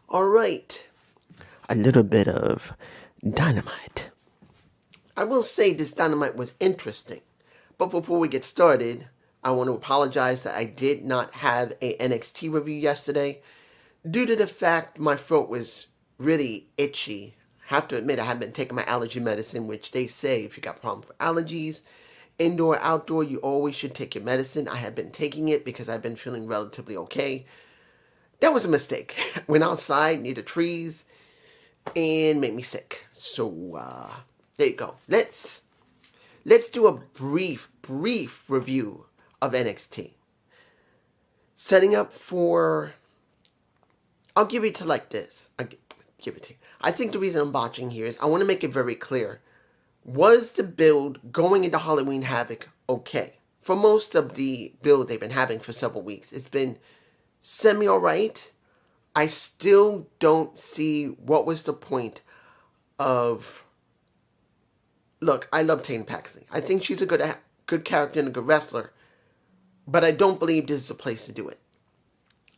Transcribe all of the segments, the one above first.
All right, a little bit of Dynamite. I will say this Dynamite was interesting, but before we get started, I want to apologize that I did not have a NXT review yesterday due to the fact my throat was really itchy. I have to admit I have been taking my allergy medicine, which they say if you got problems with allergies, indoor, outdoor, you always should take your medicine. I have been taking it because I've been feeling relatively okay. That was a mistake. Went outside near the trees and made me sick. So there you go. Let's do a brief review of NXT. Setting up for, I'll give it to like this. I'll give it to you. I think the reason I'm botching here is I want to make it very clear. Was the build going into Halloween Havoc okay? For most of the build they've been having for several weeks, it's been semi-alright. I still don't see what was the point of... Look, I love Tatum Paxley. I think she's a good character and a good wrestler. But I don't believe this is a place to do it.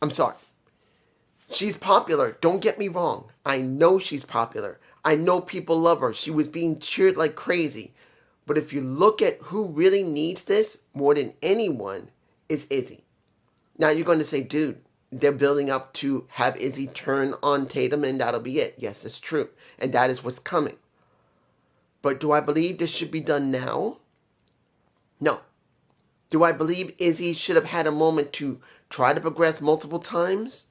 I'm sorry. She's popular. Don't get me wrong. I know she's popular. I know people love her. She was being cheered like crazy. But if you look at who really needs this more than anyone, is Izzy. Now you're going to say, dude, they're building up to have Izzy turn on Tatum and that'll be it. Yes, it's true. And that is what's coming. But do I believe this should be done now? No. Do I believe Izzy should have had a moment to try to progress multiple times?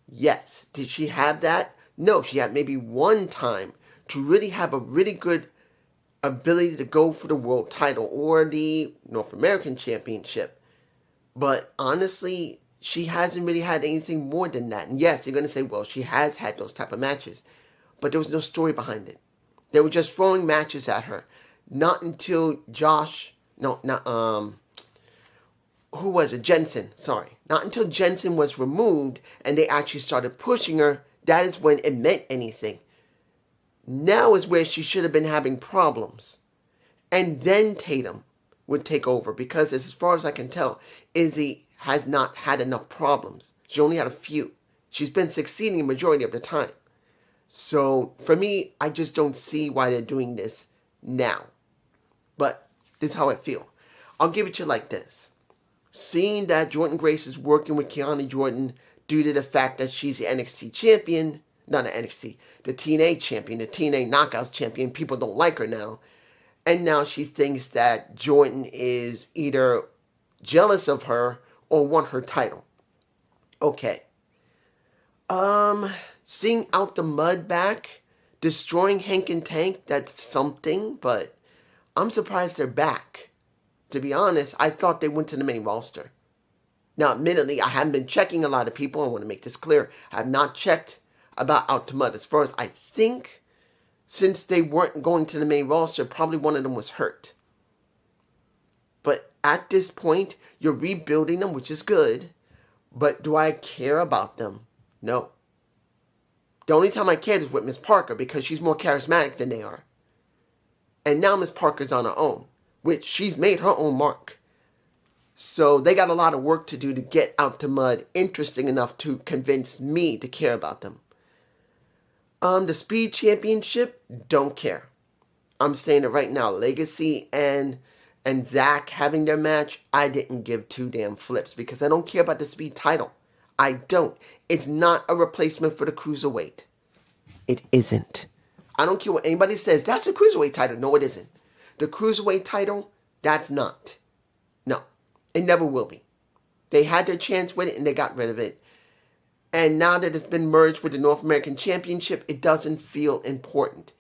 Yes. Did she have that? No, she had maybe one time to really have a really good ability to go for the world title or the North American Championship. But honestly, she hasn't really had anything more than that. And yes, you're going to say, well, she has had those type of matches. But there was no story behind it. They were just throwing matches at her. Not until who was it? Jensen, sorry. Not until Jensen was removed and they actually started pushing her, that is when it meant anything. Now is where she should have been having problems. And then Tatum would take over because as far as I can tell, Izzy has not had enough problems. She only had a few. She's been succeeding the majority of the time. So for me, I just don't see why they're doing this now. But this is how I feel. I'll give it to you like this. Seeing that Jordynne Grace is working with Kiana Jordan due to the fact that she's the NXT champion, not the NXT, the TNA champion, the TNA Knockouts champion, people don't like her now. And now she thinks that Jordan is either jealous of her or want her title. Okay. Seeing Out the Mud back, destroying Hank and Tank, that's something, but I'm surprised they're back. To be honest, I thought they went to the main roster. Now, admittedly, I haven't been checking a lot of people. I want to make this clear. I have not checked about Out the Mud. As far as I think, since they weren't going to the main roster, probably one of them was hurt. But at this point, you're rebuilding them, which is good. But do I care about them? No. The only time I cared is with Miss Parker because she's more charismatic than they are. And now Miss Parker's on her own, which she's made her own mark. So they got a lot of work to do to get Out the Mud interesting enough to convince me to care about them. The Speed Championship, don't care. I'm saying it right now. Legacy and Zach having their match, I didn't give two damn flips because I don't care about the Speed title. I don't. It's not a replacement for the Cruiserweight. It isn't. I don't care what anybody says. That's a Cruiserweight title. No, it isn't. The Cruiserweight title, that's not. No. It never will be. They had their chance with it and they got rid of it. And now that it's been merged with the North American Championship, it doesn't feel important.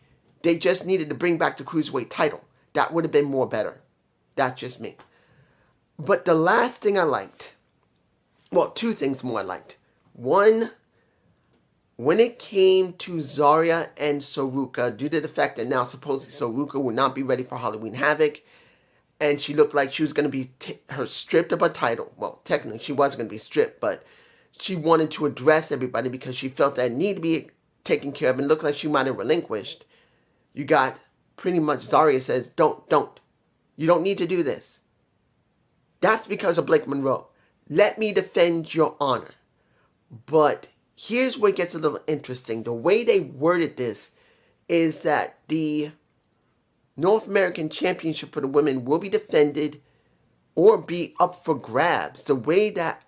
They just needed to bring back the Cruiserweight title. That would have been more better. That's just me. But the last thing I liked, well, two things more I liked. One, when it came to Zarya and Saruka, due to the fact that now supposedly Saruka will not be ready for Halloween Havoc, and she looked like she was going to be stripped of her title. Well, technically she was going to be stripped, but she wanted to address everybody because she felt that it needed to be taken care of and looked like she might have relinquished. You got pretty much Zarya says, don't. You don't need to do this. That's because of Blake Monroe. Let me defend your honor. But here's where it gets a little interesting. The way they worded this is that the North American Championship for the women will be defended or be up for grabs. The way that,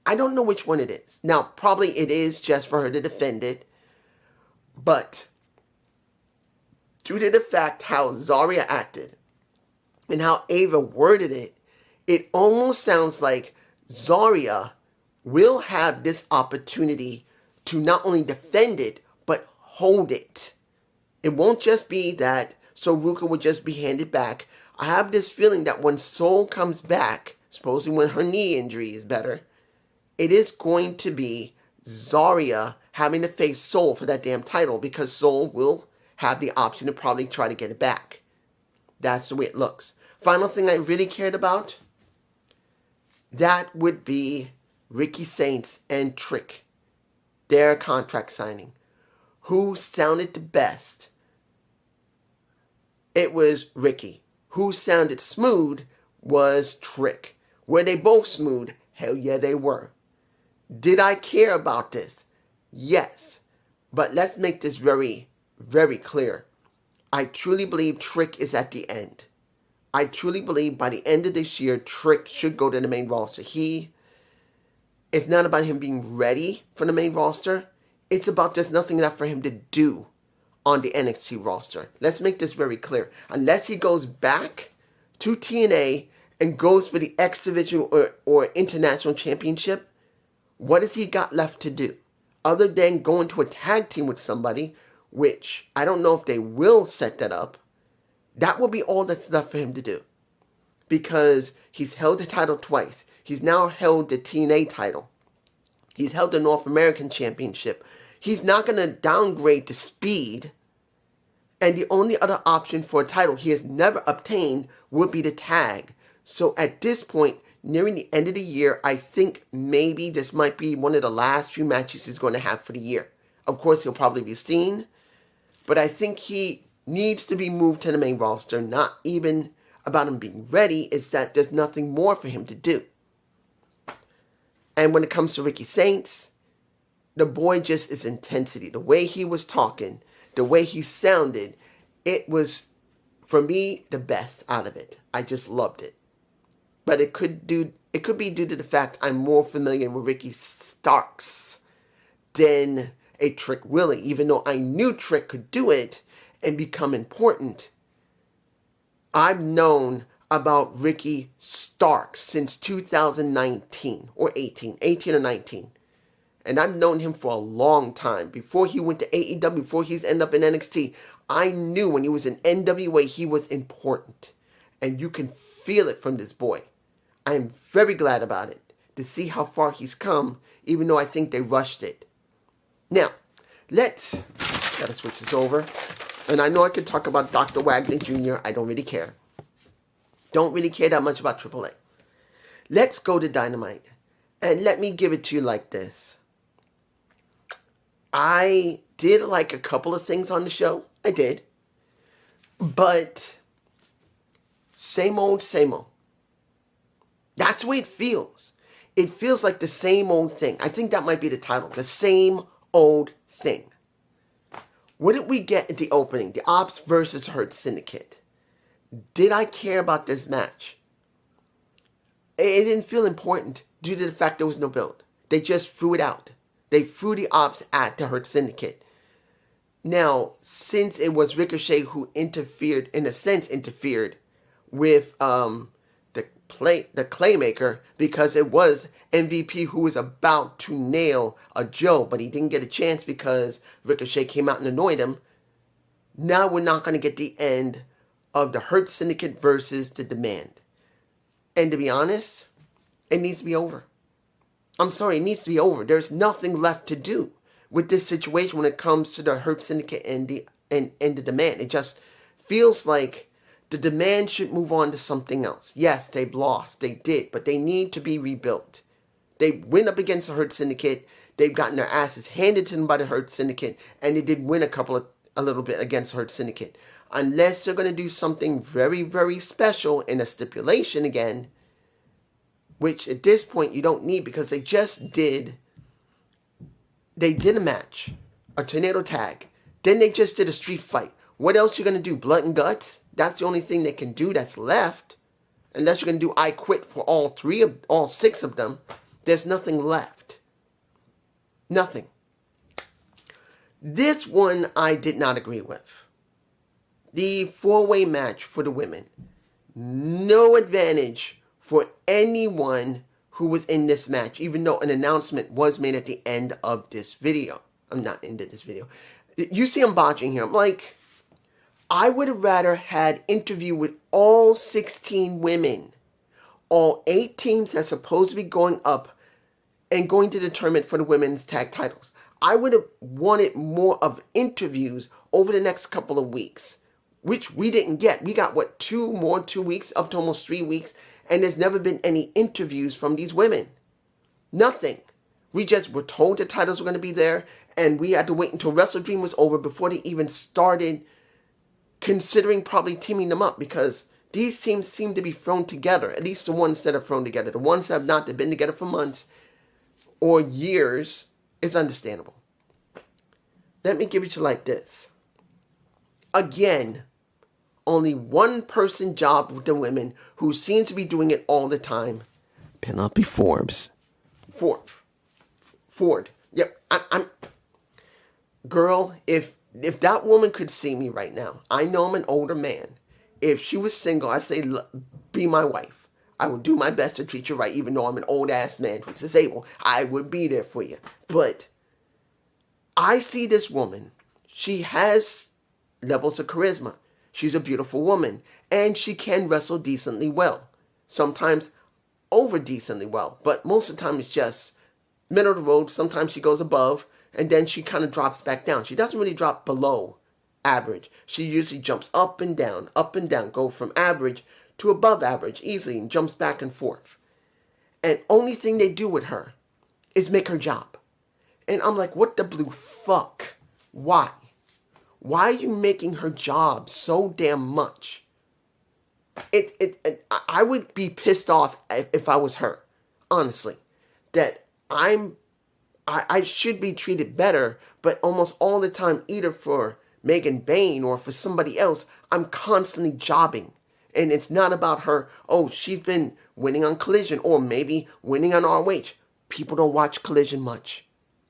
I don't know which one it is. Now, probably it is just for her to defend it, but due to the fact how Zarya acted and how Ava worded it, it almost sounds like Zarya will have this opportunity to not only defend it, but hold it. It won't just be that Soruka would just be handed back. I have this feeling that when Sol comes back, supposedly when her knee injury is better, it is going to be Zarya having to face Sol for that damn title, because Sol will have the option to probably try to get it back. That's the way it looks. Final thing I really cared about, that would be Ricky Saints and Trick, their contract signing. Who sounded the best? It was Ricky. Who sounded smooth was Trick. Were they both smooth? Hell yeah, they were. Did I care about this? Yes. But let's make this very, very clear. I truly believe Trick is at the end. I truly believe by the end of this year, Trick should go to the main roster. It's not about him being ready for the main roster. It's about there's nothing left for him to do on the NXT roster. Let's make this very clear. Unless he goes back to TNA and goes for the X Division or International Championship, what has he got left to do? Other than going to a tag team with somebody, which I don't know if they will set that up, that will be all that's left for him to do. Because he's held the title twice. He's now held the TNA title. He's held the North American Championship. He's not going to downgrade to speed. And the only other option for a title he has never obtained would be the tag. So at this point, nearing the end of the year, I think maybe this might be one of the last few matches he's going to have for the year. Of course, he'll probably be seen. But I think he needs to be moved to the main roster. Not even about him being ready. It's that there's nothing more for him to do. And when it comes to Ricky Saints, the boy just is intensity. The way he was talking, the way he sounded, it was, for me, the best out of it. I just loved it. But it could be due to the fact I'm more familiar with Ricky Starks than a Trick Willie. Even though I knew Trick could do it and become important, I've known about Ricky Starks since 2019 or 18 or 19. And I've known him for a long time. Before he went to AEW, before he's ended up in NXT, I knew when he was in NWA, he was important. And you can feel it from this boy. I am very glad about it, to see how far he's come, even though I think they rushed it. Now, gotta switch this over. And I know I could talk about Dr. Wagner Jr. I don't really care. Don't really care that much about AAA. Let's go to Dynamite. And let me give it to you like this. I did like a couple of things on the show. I did. But same old, same old. That's the way it feels. It feels like the same old thing. I think that might be the title. The same old thing. What did we get at the opening? The Ops versus Hurt Syndicate. Did I care about this match? It didn't feel important due to the fact there was no build. They just threw it out. They threw the Ops at the Hurt Syndicate. Now, since it was Ricochet who interfered with the Claymaker, because it was MVP who was about to nail a Joe, but he didn't get a chance because Ricochet came out and annoyed him. Now we're not going to get the end of the Hurt Syndicate versus the Demand. And to be honest, it needs to be over. I'm sorry, it needs to be over. There's nothing left to do with this situation when it comes to the Hurt Syndicate and the Demand. It just feels like the Demand should move on to something else. Yes, they've lost. They did. But they need to be rebuilt. They went up against the Hurt Syndicate. They've gotten their asses handed to them by the Hurt Syndicate. And they did win a little bit against the Hurt Syndicate. Unless they're going to do something very, very special in a stipulation again, which at this point you don't need because they just did They did a match, a tornado tag. Then they just did a street fight. What else you gonna do? Blood and guts? That's the only thing they can do that's left. Unless you're gonna do I Quit for all six of them. There's nothing left. Nothing. This one I did not agree with. The four-way match for the women. No advantage for anyone who was in this match, even though an announcement was made at the end of this video. I'm not into this video. You see I'm botching here. I'm like, I would have rather had interview with all 16 women. All 8 teams that's supposed to be going up and going to the tournament for the women's tag titles. I would have wanted more of interviews over the next couple of weeks, which we didn't get. We got, 2 weeks, up to almost 3 weeks, and there's never been any interviews from these women. Nothing. We just were told the titles were going to be there, and we had to wait until Wrestle Dream was over before they even started considering probably teaming them up, because these teams seem to be thrown together, at least the ones that are thrown together. The ones that have not, they've been together for months or years, is understandable. Let me give it to you like this. Again, only one person job with the women who seems to be doing it all the time. Penelope Ford. Yep, I'm girl, if that woman could see me right now, I know I'm an older man. If she was single, I'd say, be my wife. I would do my best to treat you right, even though I'm an old-ass man who's disabled. I would be there for you. But I see this woman. She has levels of charisma. She's a beautiful woman. And she can wrestle decently well. Sometimes over decently well. But most of the time it's just middle of the road. Sometimes she goes above. And then she kind of drops back down. She doesn't really drop below average. She usually jumps up and down, go from average to above average easily, and jumps back and forth. And only thing they do with her is make her job. And I'm like, what the blue fuck? Why? Why are you making her job so damn much? I would be pissed off if I was her, honestly. That I should be treated better, but almost all the time, either for Megan Bain or for somebody else, I'm constantly jobbing. And it's not about her, oh, she's been winning on Collision or maybe winning on ROH. People don't watch Collision much.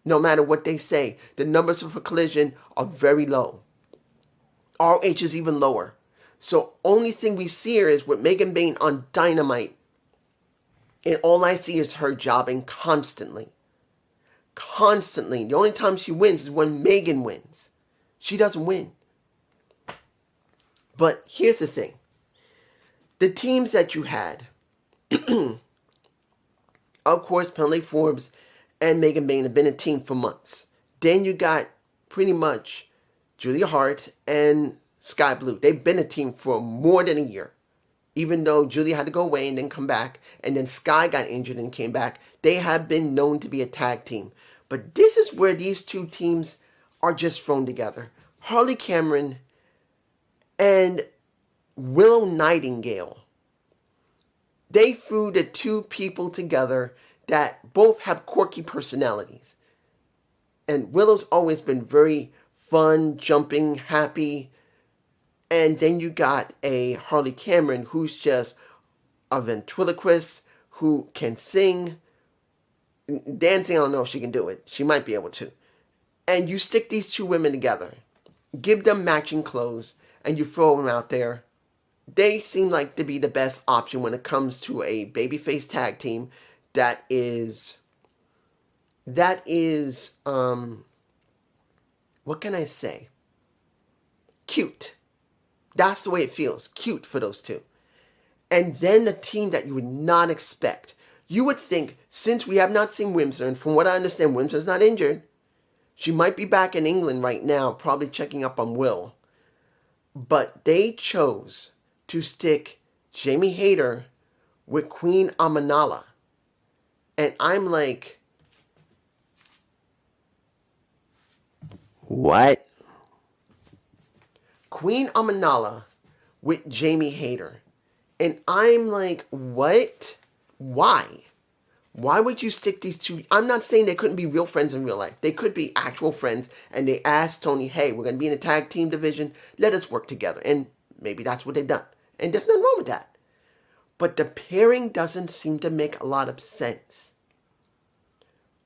No matter what they say, the numbers for Collision are very low. ROH is even lower. So only thing we see her is with Megan Bain on Dynamite. And all I see is her jobbing constantly. Constantly. The only time she wins is when Megan wins. She doesn't win. But here's the thing. The teams that you had, of course, Penelope Forbes and Megan Bain have been a team for months. Then you got pretty much Julia Hart and Sky Blue. They've been a team for more than a year. Even though Julia had to go away and then come back, and then Sky got injured and came back, they have been known to be a tag team. But this is where these two teams are just thrown together. Harley Cameron and Willow Nightingale. They threw the two people together that both have quirky personalities. And Willow's always been very fun, jumping, happy. And then you got a Harley Cameron who's just a ventriloquist, who can sing. Dancing, I don't know if she can do it. She might be able to. And you stick these two women together. Give them matching clothes. And you throw them out there. They seem like to be the best option when it comes to a babyface tag team that is, what can I say? Cute. That's the way it feels. Cute for those two. And then the team that you would not expect. You would think, since we have not seen Windsor, and from what I understand, Windsor's not injured. She might be back in England right now, probably checking up on Will. But they chose to stick Jamie Hayter with Queen Amanala. And I'm like, what? Queen Amanala with Jamie Hayter. And I'm like, what? Why? Why would you stick these two? I'm not saying they couldn't be real friends in real life. They could be actual friends, and they asked Tony, hey, we're going to be in a tag team division. Let us work together. And maybe that's what they've done. And there's nothing wrong with that. But the pairing doesn't seem to make a lot of sense.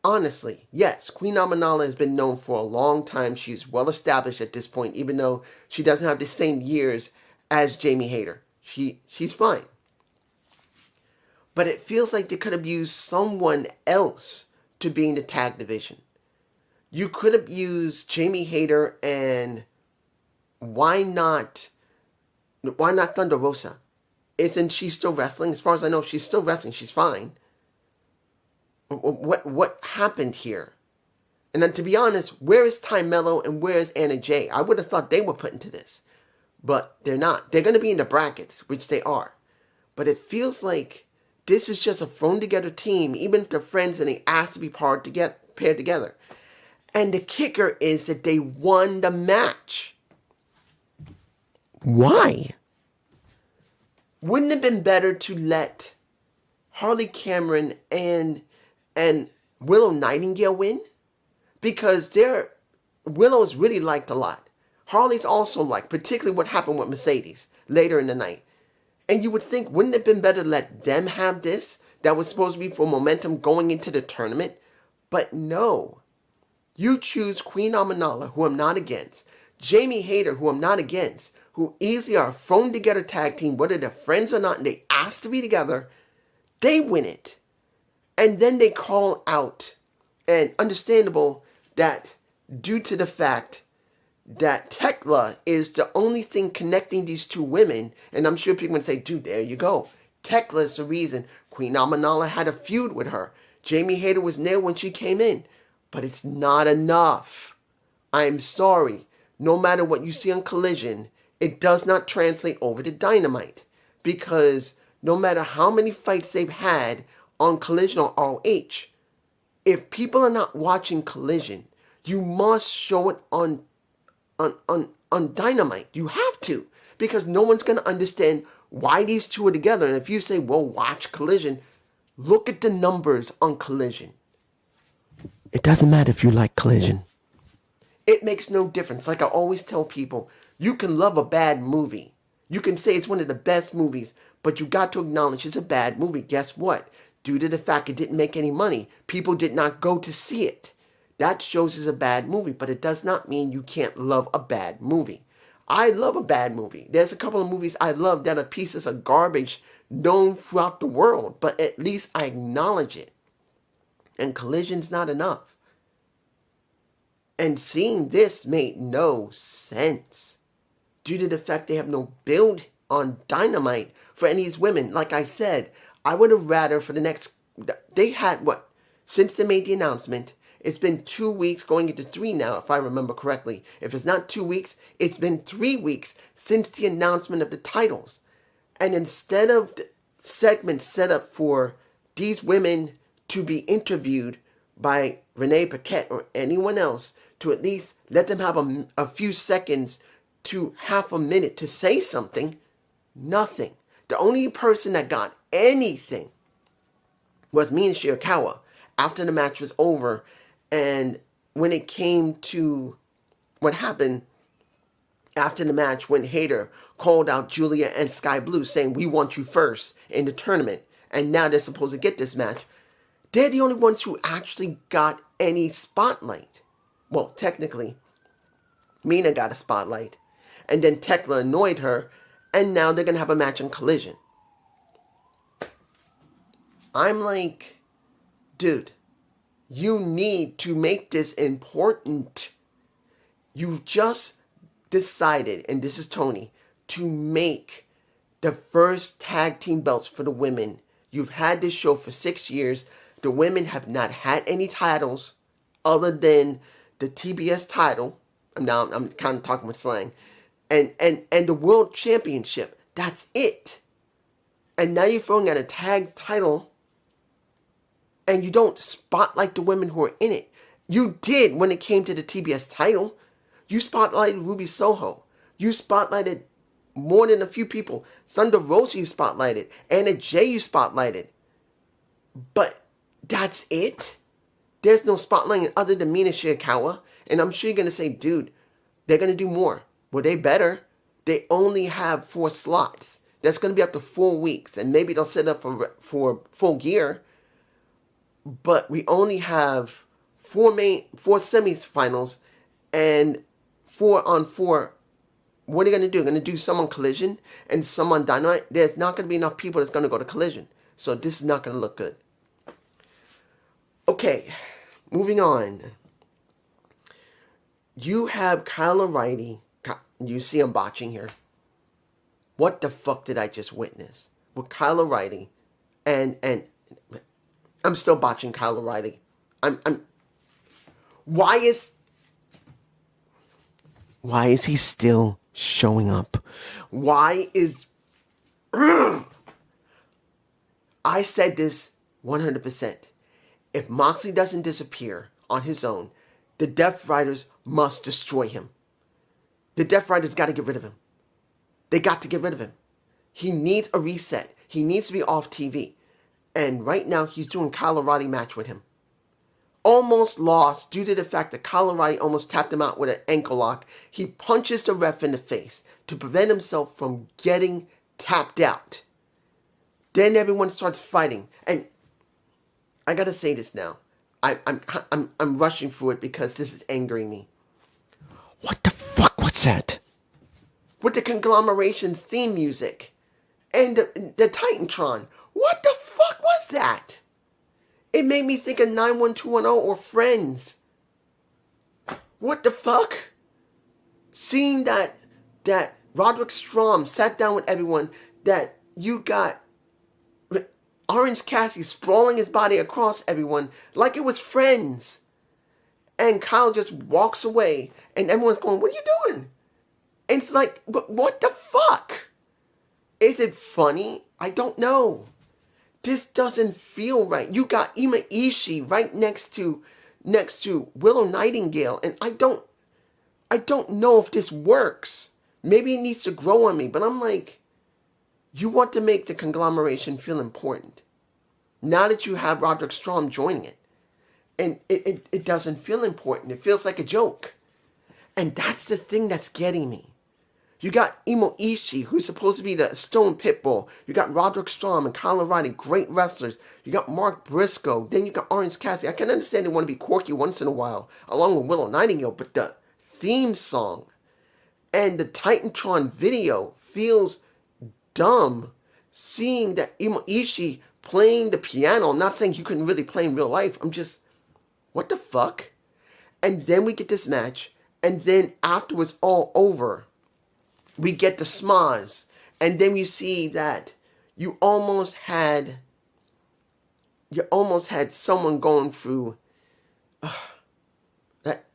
Honestly, yes, Queen Amanala has been known for a long time. She's well established at this point, even though she doesn't have the same years as Jamie Hayter. She's fine. But it feels like they could have used someone else to be in the tag division. You could have used Jamie Hayter, and why not Thunder Rosa? Isn't she still wrestling? As far as I know, she's still wrestling. She's fine. What happened here? And then, to be honest, where is Ty Mello and where is Anna Jay? I would have thought they were put into this. But they're not. They're going to be in the brackets, which they are. But it feels like this is just a thrown together team, even if they're friends and they asked to be paired together. And the kicker is that they won the match. Why? Wouldn't it have been better to let Harley Cameron and Willow Nightingale win? Because Willow's really liked a lot. Harley's also liked, particularly what happened with Mercedes later in the night. And you would think, wouldn't it have been better to let them have this? That was supposed to be for momentum going into the tournament. But no. You choose Queen Amanala, who I'm not against, Jamie Hayter, who I'm not against, who easily are a thrown together tag team, whether they're friends or not, and they ask to be together. They win it. And then they call out, and understandable that due to the fact that Tekla is the only thing connecting these two women, and I'm sure people would say, dude, there you go. Tekla is the reason Queen Amanala had a feud with her. Jamie Hayter was there when she came in. But it's not enough. I'm sorry. No matter what you see on Collision, it does not translate over to Dynamite. Because no matter how many fights they've had on Collision or ROH, if people are not watching Collision, you must show it on Dynamite. You have to. Because no one's going to understand why these two are together. And if you say, well, watch Collision, look at the numbers on Collision. It doesn't matter if you like Collision. It makes no difference. Like I always tell people, you can love a bad movie. You can say it's one of the best movies, but you got to acknowledge it's a bad movie. Guess what? Due to the fact it didn't make any money, people did not go to see it. That shows it's a bad movie, but it does not mean you can't love a bad movie. I love a bad movie. There's a couple of movies I love that are pieces of garbage known throughout the world, but at least I acknowledge it. And Collision's not enough. And seeing this made no sense. Due to the fact they have no build on Dynamite for any of these women. Like I said, I would have rather for the next... They had what? Since they made the announcement, it's been 2 weeks going into 3 now, if I remember correctly. If it's not 2 weeks, it's been 3 weeks since the announcement of the titles. And instead of the segments set up for these women to be interviewed by Renee Paquette or anyone else, to at least let them have a few seconds to half a minute to say something, nothing. The only person that got anything was Mina Shirakawa after the match was over. And when it came to what happened after the match, when Hayter called out Julia and Sky Blue saying, we want you first in the tournament, and now they're supposed to get this match, they're the only ones who actually got any spotlight. Well, technically, Mina got a spotlight, and then Tekla annoyed her, and now they're going to have a match on Collision. I'm like, dude, you need to make this important. You just decided, and this is Tony, to make the first tag team belts for the women. You've had this show for 6 years. The women have not had any titles other than the TBS title. I'm kind of talking with slang. And the World Championship. That's it. And now you're throwing out a tag title and you don't spotlight the women who are in it. You did when it came to the TBS title. You spotlighted Ruby Soho. You spotlighted more than a few people. Thunder Rosa you spotlighted. Anna Jay you spotlighted. But That's it? There's no spotlighting other than Mina Shirakawa. And I'm sure you're going to say, dude, they're going to do more. Well, they better. They only have 4 slots. That's going to be up to 4 weeks. And maybe they'll set up for full gear. But we only have 4 semifinals and 4 on 4. What are you going to do? Going to do some on Collision and some on Dynamite? There's not going to be enough people that's going to go to Collision. So this is not going to look good. Okay, moving on. You have Kyle O'Reilly. You see I'm botching here. What the fuck did I just witness? With Kyle O'Reilly. And I'm still botching Kyle O'Reilly. Why is he still showing up? Why is... I said this 100%. If Moxley doesn't disappear on his own, the Death Riders must destroy him. The Death Riders got to get rid of him. They got to get rid of him. He needs a reset. He needs to be off TV. And right now, he's doing Kyle O'Reilly match with him. Almost lost due to the fact that Kyle O'Reilly almost tapped him out with an ankle lock. He punches the ref in the face to prevent himself from getting tapped out. Then everyone starts fighting. And I gotta say this now. I'm rushing through it because this is angering me. What the fuck was that? With the conglomeration's theme music and the Titantron. What the fuck was that? It made me think of 91210 or Friends. What the fuck? Seeing that Roderick Strong sat down with everyone, that you got Orange Cassidy sprawling his body across everyone like it was Friends. And Kyle just walks away and everyone's going, what are you doing? And it's like, what the fuck? Is it funny? I don't know. This doesn't feel right. You got Ima Ishii right next to Willow Nightingale, and I don't know if this works. Maybe it needs to grow on me, but I'm like, you want to make the conglomeration feel important. Now that you have Roderick Strong joining it, and it doesn't feel important. It feels like a joke. And that's the thing that's getting me. You got Imo Ishii, who's supposed to be the Stone Pitbull. You got Roderick Strong and Kyle O'Reilly, great wrestlers. You got Mark Briscoe. Then you got Orange Cassidy. I can understand they want to be quirky once in a while, along with Willow Nightingale, but the theme song and the Titantron video feels dumb. Seeing that Imo Ishii playing the piano, I'm not saying he couldn't really play in real life. I'm just, what the fuck? And then we get this match, and then afterwards, all over, we get the schmaz, and then you see that you almost had someone going through that.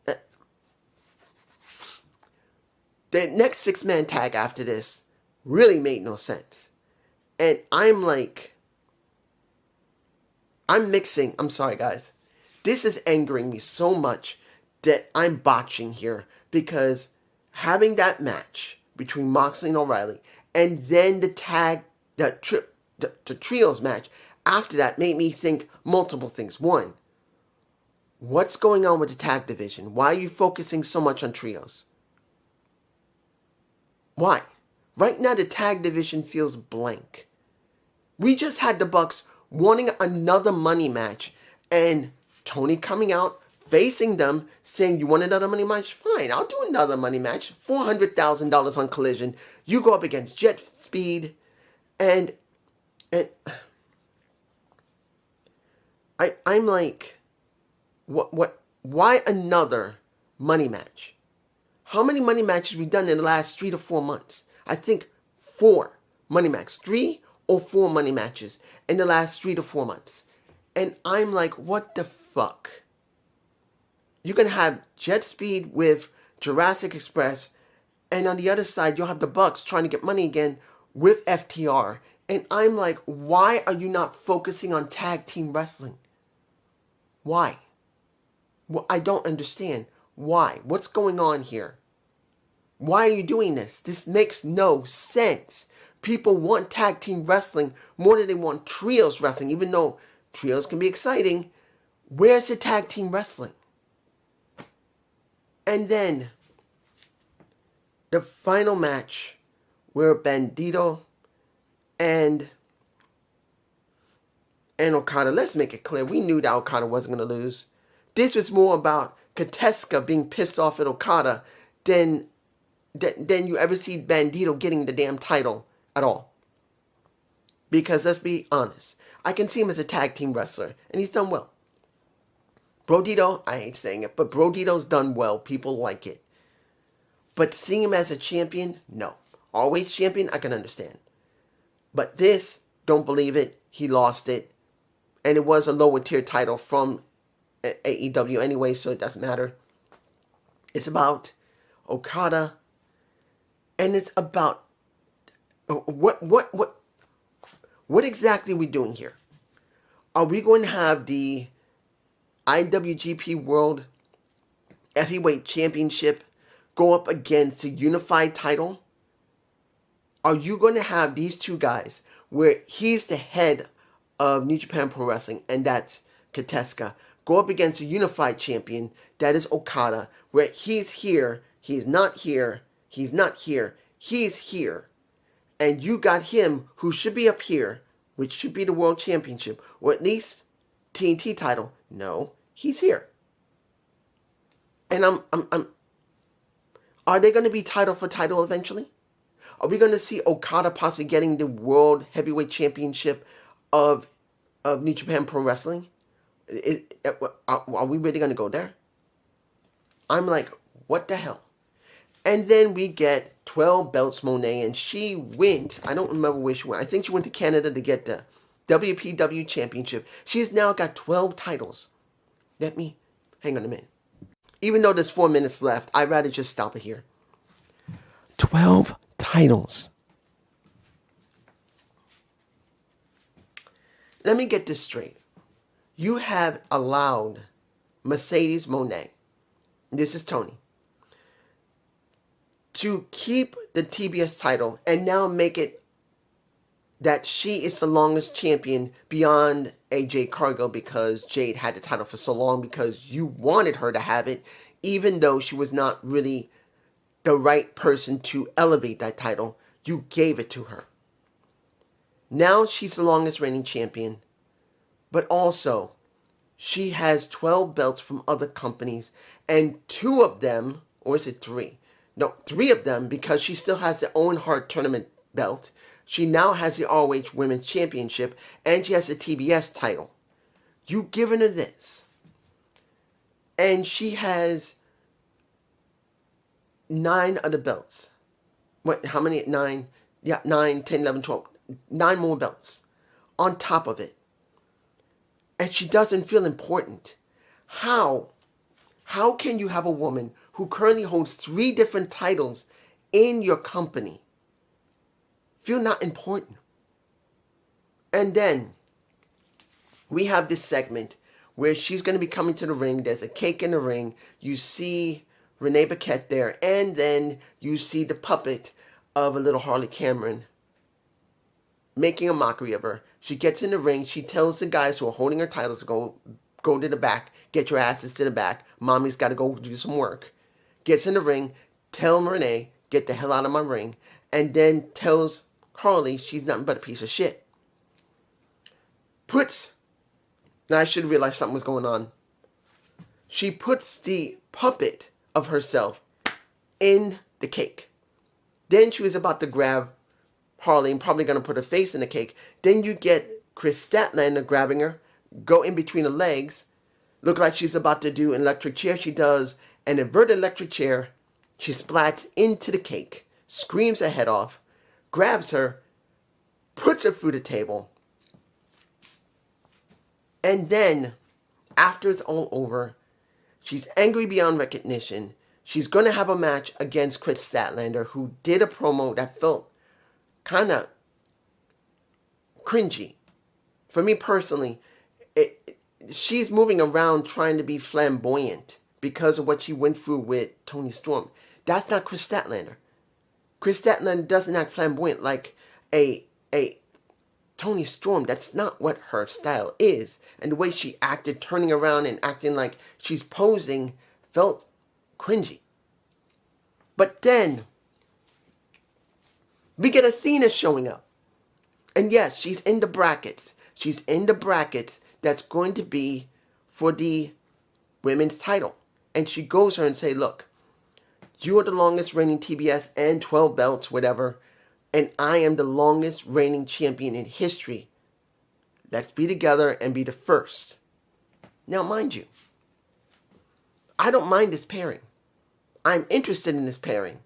The next 6-man tag after this really made no sense, and I'm mixing. I'm sorry, guys. This is angering me so much that I'm botching here, because having that match between Moxley and O'Reilly, and then the trios match after that made me think multiple things. One, what's going on with the tag division? Why are you focusing so much on trios? Why? Right now the tag division feels blank. We just had the Bucks wanting another money match, and Tony coming out, facing them, saying, you want another money match? Fine, I'll do another money match. $400,000 on Collision. You go up against Jet Speed. And I'm like, why another money match? How many money matches have we done in the last 3 to 4 months? I think 4 money matches. 3 or 4 money matches in the last 3 to 4 months. And I'm like, what the fuck? You can have Jet Speed with Jurassic Express, and on the other side, you'll have the Bucks trying to get money again with FTR. And I'm like, why are you not focusing on tag team wrestling? Why? Well, I don't understand. Why? What's going on here? Why are you doing this? This makes no sense. People want tag team wrestling more than they want trios wrestling, even though trios can be exciting. Where's the tag team wrestling? And then the final match where Bandito and Okada, let's make it clear, we knew that Okada wasn't going to lose. This was more about Kateska being pissed off at Okada than you ever see Bandito getting the damn title at all. Because let's be honest, I can see him as a tag team wrestler, and he's done well. Brodito, I hate saying it, but Brodito's done well. People like it. But seeing him as a champion, no. Always champion, I can understand. But this, don't believe it. He lost it. And it was a lower tier title from AEW anyway, so it doesn't matter. It's about Okada. And it's about what exactly are we doing here? Are we going to have the IWGP World Heavyweight Championship go up against a unified title? Are you going to have these two guys where he's the head of New Japan Pro Wrestling, and that's Kateska, go up against a unified champion, that is Okada, where he's here, he's not here, he's not here, he's here, and you got him who should be up here, which should be the World Championship, or at least TNT title. No, he's here. And are they going to be title for title eventually? Are we going to see Okada possibly getting the World Heavyweight Championship of New Japan Pro Wrestling? Are we really going to go there? I'm like, what the hell? And then we get 12 belts Monet, and she went, I don't remember where she went. I think she went to Canada to get the WPW Championship. She's now got 12 titles. Let me, hang on a minute. Even though there's 4 minutes left, I'd rather just stop it here. 12 titles. Let me get this straight. You have allowed Mercedes Moné, this is Tony, to keep the TBS title and now make it that she is the longest champion beyond AJ Cargill, because Jade had the title for so long because you wanted her to have it, even though she was not really the right person to elevate that title. You gave it to her. Now she's the longest reigning champion, but also she has 12 belts from other companies, and 2 of them, or is it 3? No, 3 of them, because she still has the Owen Hart Tournament belt. She now has the ROH Women's Championship, and she has the TBS title. You've given her this. And she has 9 other belts. What, how many? 9? Yeah, 9, 10, 11, 12. 9 more belts on top of it. And she doesn't feel important. How can you have a woman who currently holds 3 different titles in your company feel not important? And then we have this segment where she's going to be coming to the ring. There's a cake in the ring. You see Renee Paquette there. And then you see the puppet of a little Harley Cameron making a mockery of her. She gets in the ring. She tells the guys who are holding her titles to go to the back. Get your asses to the back. Mommy's got to go do some work. Gets in the ring. Tell Renee, get the hell out of my ring. And then tells Harley she's nothing but a piece of shit. Now I should realize something was going on. She puts the puppet of herself in the cake. Then she was about to grab Harley and probably going to put her face in the cake. Then you get Chris Statlander grabbing her, go in between the legs, look like she's about to do an electric chair. She does an inverted electric chair. She splats into the cake, screams her head off, grabs her, puts her through the table, and then, after it's all over, she's angry beyond recognition. She's going to have a match against Chris Statlander, who did a promo that felt kind of cringy. For me personally, she's moving around trying to be flamboyant because of what she went through with Tony Storm. That's not Chris Statlander. Chris Statlander doesn't act flamboyant like a Toni Storm, that's not what her style is. And the way she acted, turning around and acting like she's posing, felt cringy. But then, we get Athena showing up. And yes, she's in the brackets. She's in the brackets that's going to be for the women's title. And she goes to her and say, look, you are the longest reigning TBS and 12 belts, whatever. And I am the longest reigning champion in history. Let's be together and be the first. Now, mind you, I don't mind this pairing. I'm interested in this pairing.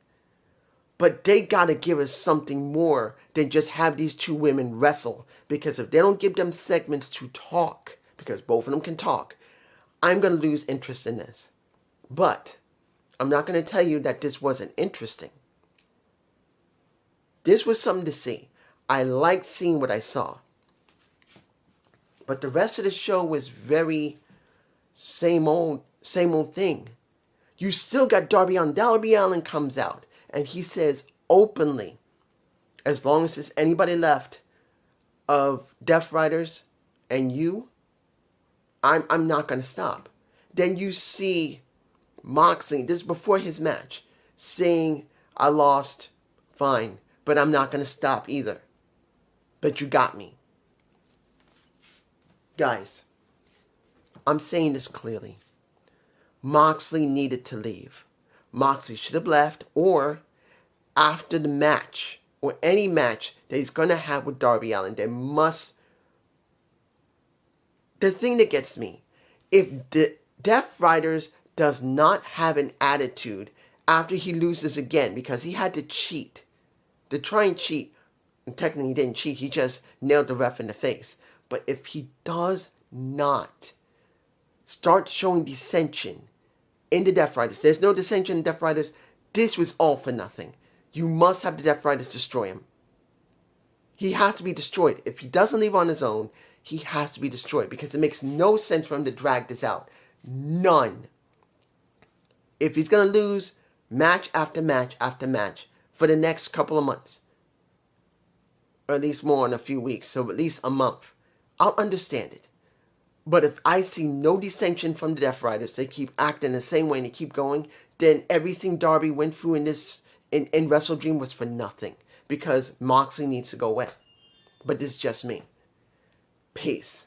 But they got to give us something more than just have these two women wrestle. Because if they don't give them segments to talk, because both of them can talk, I'm going to lose interest in this. But I'm not going to tell you that this wasn't interesting. This was something to see. I liked seeing what I saw. But the rest of the show was very same old thing. You still got Darby Allin. Darby Allin comes out and he says openly, as long as there's anybody left of Death Riders and you, I'm not going to stop. Then you see Moxley, this is before his match, saying, I lost, fine, but I'm not going to stop either. But you got me. Guys, I'm saying this clearly. Moxley needed to leave. Moxley should have left, or after the match, or any match that he's going to have with Darby Allin, there must... The thing that gets me, if the Death Riders does not have an attitude after he loses again, because he had to cheat, to try and cheat, and technically he didn't cheat, he just nailed the ref in the face. But if he does not start showing dissension in the Death Riders, there's no dissension in Death Riders, this was all for nothing. You must have the Death Riders destroy him. He has to be destroyed. If he doesn't leave on his own, he has to be destroyed, because it makes no sense for him to drag this out. None. If he's going to lose match after match after match for the next couple of months, or at least more in a few weeks, so at least a month, I'll understand it. But if I see no dissension from the Death Riders, they keep acting the same way and they keep going, then everything Darby went through in Wrestle Dream was for nothing, because Moxley needs to go away. But this is just me. Peace.